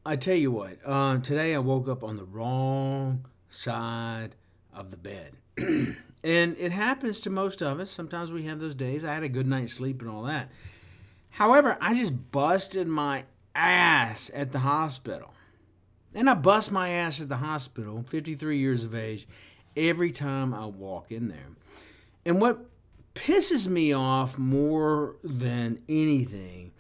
I tell you what, today I woke up on the wrong side of the bed. And it happens to most of us. Sometimes we have those days. I had a good night's sleep and all that. However, I just busted my ass at the hospital. And I bust my ass at the hospital, 53 years of age, every time I walk in there. And what pisses me off more than anything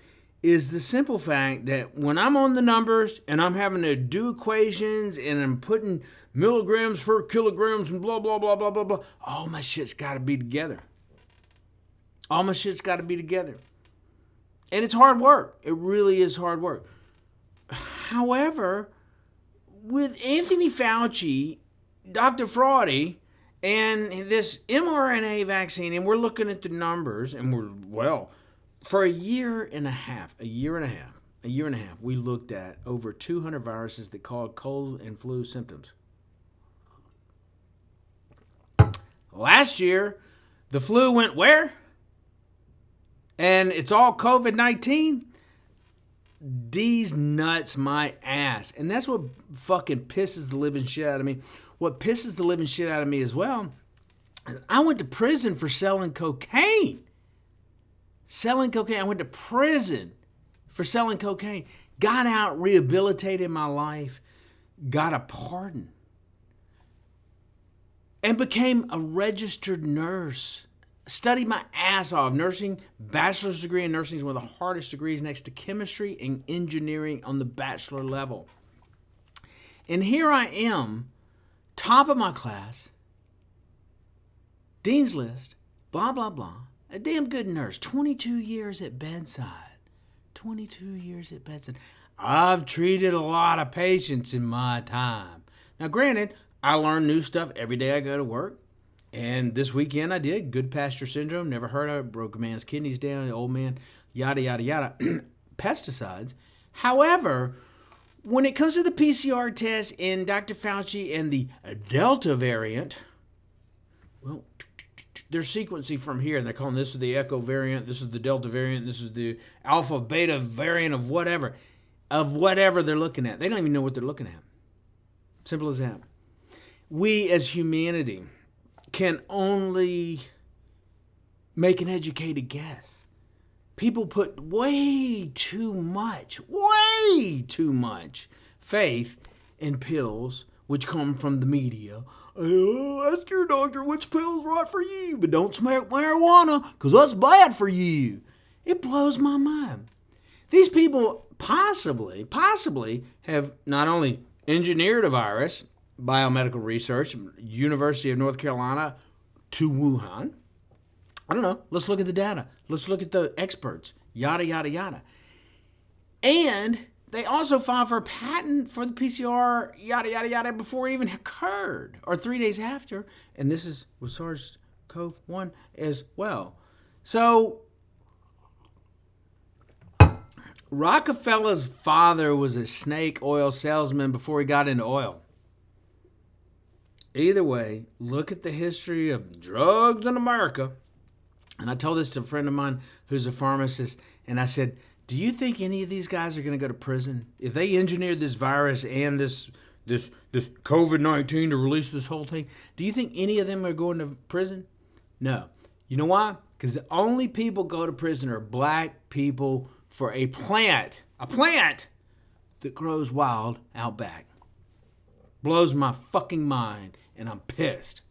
is the simple fact that when I'm on the numbers and I'm having to do equations and I'm putting milligrams for kilograms and blah, blah, blah, blah, blah, blah, all my shit's got to be together. All my shit's got to be together. And it's hard work. It really is hard work. However, with Anthony Fauci, Dr. Fraudy, and this mRNA vaccine, and we're looking at the numbers, and for a year and a half, we looked at over 200 viruses that cause cold and flu symptoms. Last year, the flu went where? And it's all COVID-19? These nuts my ass. And that's what fucking pisses the living shit out of me. What pisses the living shit out of me as well, I went to prison for selling cocaine. I went to prison for selling cocaine. Got out, rehabilitated my life, got a pardon, and became a registered nurse. Studied my ass off. Nursing, bachelor's degree in nursing is one of the hardest degrees next to chemistry and engineering on the bachelor level. And here I am, top of my class, dean's list, blah, blah, blah. A damn good nurse, 22 years at bedside. 22 years at bedside. I've treated a lot of patients in my time. Now, granted, I learn new stuff every day I go to work. And this weekend I did. Goodpasture syndrome, never heard of it. Broke a man's kidneys down, the old man, yada, yada, yada. Pesticides. However, when it comes to the PCR test and Dr. Fauci and the Delta variant, well, they're sequencing from here, and they're calling this the Echo variant, this is the Delta variant, this is the Alpha Beta variant of whatever they're looking at. They don't even know what they're looking at. Simple as that. We as humanity can only make an educated guess. People put way too much faith in pills which come from the media. Ask your doctor which pill's right for you, but don't smoke marijuana because that's bad for you. It blows my mind. These people possibly have not only engineered a virus, biomedical research, University of North Carolina to Wuhan. I don't know. Let's look at the data. Let's look at the experts. Yada, yada, yada. And they also filed for a patent for the PCR, yada, yada, yada, before it even occurred, or 3 days after. And this is with SARS-CoV-1 as well. So, Rockefeller's father was a snake oil salesman before he got into oil. Either way, look at the history of drugs in America. And I told this to a friend of mine who's a pharmacist, and I said, do you think any of these guys are going to go to prison? If they engineered this virus and this COVID-19 to release this whole thing, do you think any of them are going to prison? No. You know why? Because the only people go to prison are black people for a plant that grows wild out back. Blows my fucking mind, and I'm pissed.